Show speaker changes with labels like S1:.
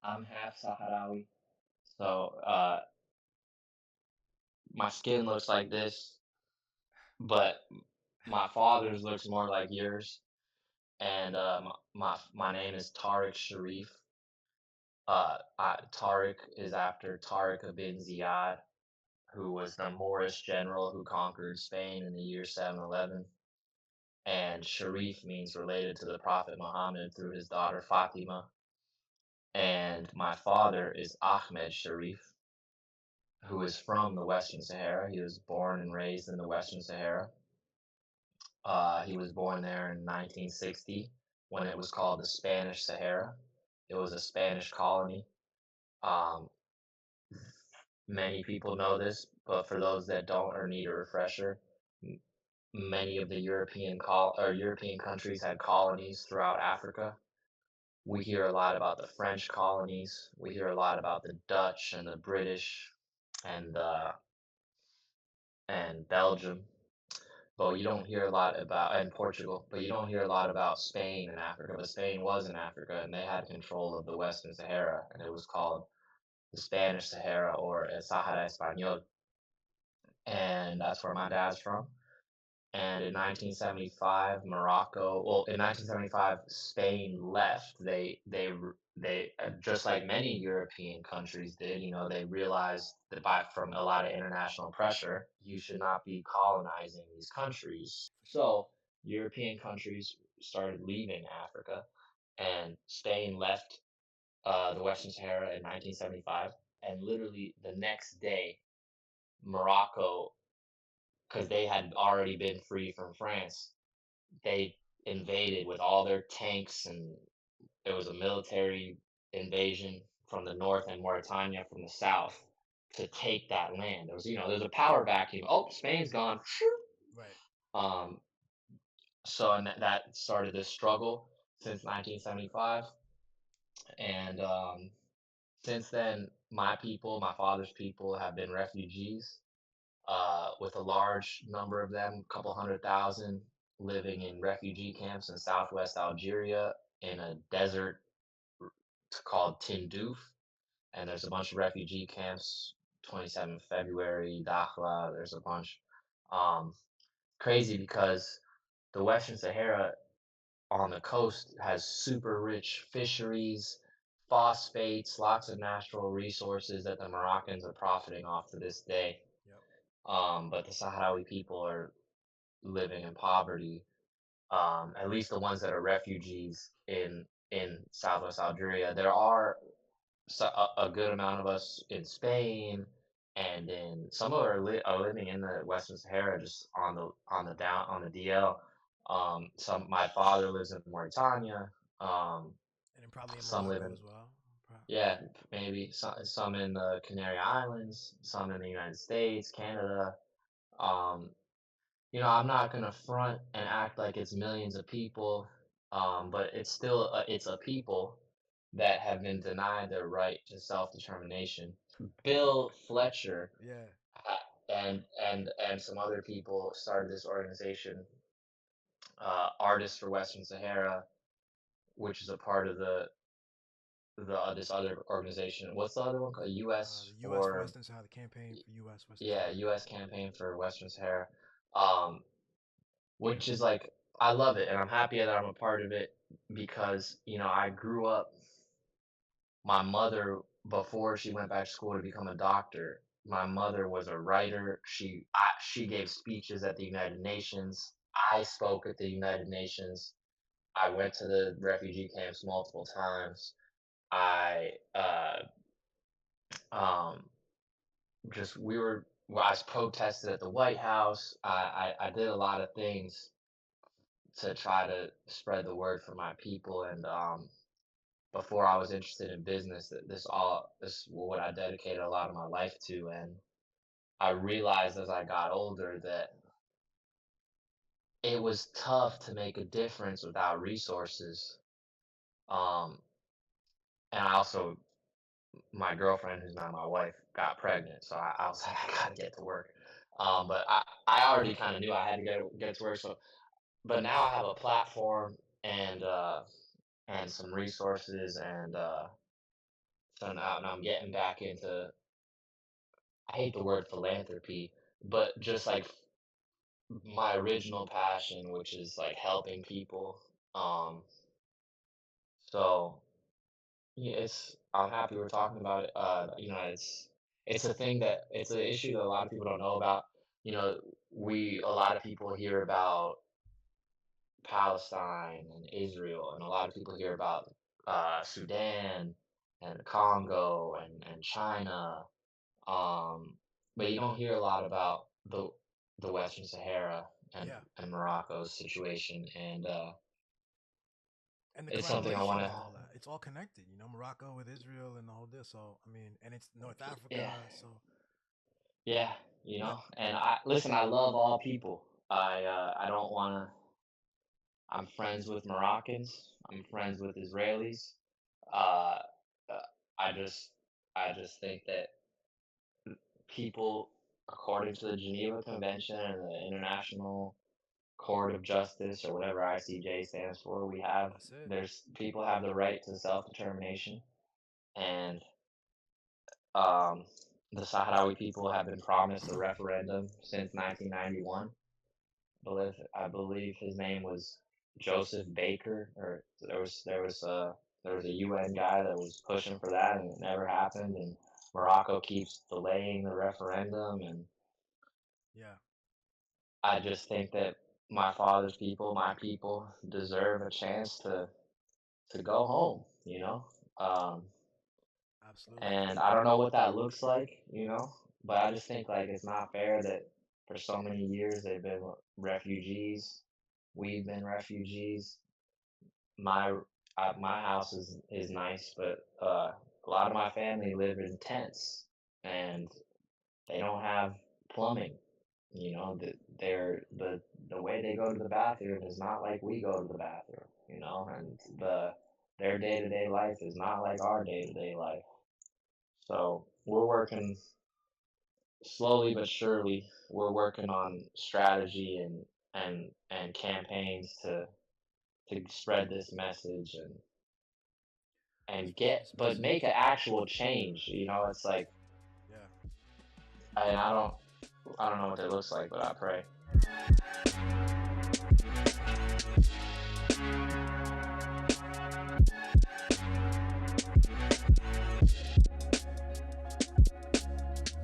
S1: I'm half Sahrawi, so my skin looks like this, but my father's looks more like yours. And my name is Tariq Sharif. Tariq is after Tariq bin Ziyad, who was the Moorish general who conquered Spain in the year 711. And Sharif means related to the Prophet Muhammad through his daughter Fatima. And my father is Ahmed Sharif, who is from the Western Sahara. He was born and raised in the Western Sahara. He was born there in 1960 when it was called the Spanish Sahara. It was a Spanish colony. Um, Many people know this, but for those that don't or need a refresher, many of the European countries had colonies throughout Africa. We hear a lot about the French colonies. We hear a lot about the Dutch and the British and Belgium, but you don't hear a lot about and Portugal, but you don't hear a lot about Spain and Africa. But Spain was in Africa and they had control of the Western Sahara, and it was called the Spanish Sahara or Sahara Español, and that's where my dad's from. And in 1975, in 1975, Spain left. Just like many European countries did, they realized that from a lot of international pressure, you should not be colonizing these countries. So European countries started leaving Africa, and Spain left the Western Sahara in 1975. And literally the next day, Morocco, because they had already been free from France, they invaded with all their tanks, and it was a military invasion from the north and Mauritania from the south to take that land. There's a power vacuum. Oh, Spain's gone.
S2: Right.
S1: Um, so and that started this struggle since 1975, and since then, my father's people, have been refugees. With a large number of them, a couple 100,000, living in refugee camps in southwest Algeria in a desert called Tindouf. And there's a bunch of refugee camps, 27th February, Dakhla, there's a bunch. Um, Crazy because the Western Sahara on the coast has super rich fisheries, phosphates, lots of natural resources that the Moroccans are profiting off to this day.
S2: Yep.
S1: But the Sahrawi people are living in poverty, at least the ones that are refugees in Southwest Algeria. There are a good amount of us in Spain, and then some of are living in the Western Sahara, just on the DL. Some My father lives in Mauritania. Um,
S2: And then probably in
S1: some live
S2: Morocco
S1: in
S2: as well.
S1: Yeah, maybe some in the Canary Islands, some in the United States, Canada. Um, I'm not gonna front and act like it's millions of people, but it's a people that have been denied their right to self-determination. Bill Fletcher,
S2: Yeah.
S1: uh, and some other people started this organization, Artists for Western Sahara, which is a part of this other organization. What's the other one called?
S2: The
S1: U.S.
S2: U.S. for
S1: for
S2: Western Sahara, the campaign for U.S. Western
S1: Yeah,
S2: Sahara.
S1: U.S. Campaign for Western Sahara. Um, Which is like I love it, and I'm happy that I'm a part of it because, I grew up my mother, before she went back to school to become a doctor, my mother was a writer. She gave speeches at the United Nations. I spoke at the United Nations. I went to the refugee camps multiple times. I, um, just we were well, I protested at the White House. I did a lot of things to try to spread the word for my people. And before I was interested in business, this what I dedicated a lot of my life to. And I realized as I got older that it was tough to make a difference without resources. Um, and I also My girlfriend, who's not my wife, got pregnant, so I was like, I gotta get to work. But I already kind of knew I had to get to work. So, but now I have a platform and some resources, and So now and I'm getting back into, I hate the word philanthropy, but just like my original passion, which is like helping people. Um, so yeah, I'm happy we're talking about it. It's a thing that it's an issue that a lot of people don't know about. You know, a lot of people hear about Palestine and Israel, and a lot of people hear about Sudan and Congo and China. But you don't hear a lot about the Western Sahara
S2: Yeah,
S1: and Morocco's situation, and
S2: and the
S1: it's something I
S2: collaboration
S1: want
S2: of
S1: to.
S2: all that. It's all connected, you know, Morocco with Israel and the whole deal. So I mean, and it's North
S1: Yeah,
S2: Africa. So
S1: yeah,
S2: what?
S1: and I listen. I love all people. I don't want to. I'm friends with Moroccans. I'm friends with Israelis. Uh, uh, I just I just think that people, according to the Geneva Convention and the International Court of Justice or whatever ICJ stands for,
S2: That's it.
S1: there's people have the right to self-determination, and um, the Sahrawi people have been promised a referendum since 1991. I believe his name was Joseph Baker, or there was a UN guy that was pushing for that, and it never happened. And Morocco keeps delaying the referendum, and
S2: Yeah,
S1: I just think that my father's people, my people, deserve a chance to go home. Um,
S2: absolutely.
S1: and I don't know what that looks like, but I just think like it's not fair that for so many years they've been refugees. We've been refugees. My my house is nice, but a lot of my family live in tents, and they don't have plumbing. The way they go to the bathroom is not like we go to the bathroom. And their day to day life is not like our day to day life. So we're working slowly but surely. We're working on strategy and campaigns to spread this message and
S2: Spread
S1: get
S2: this
S1: but
S2: message.
S1: make an actual change. It's like,
S2: Yeah.
S1: and I don't know what that looks like, but I pray.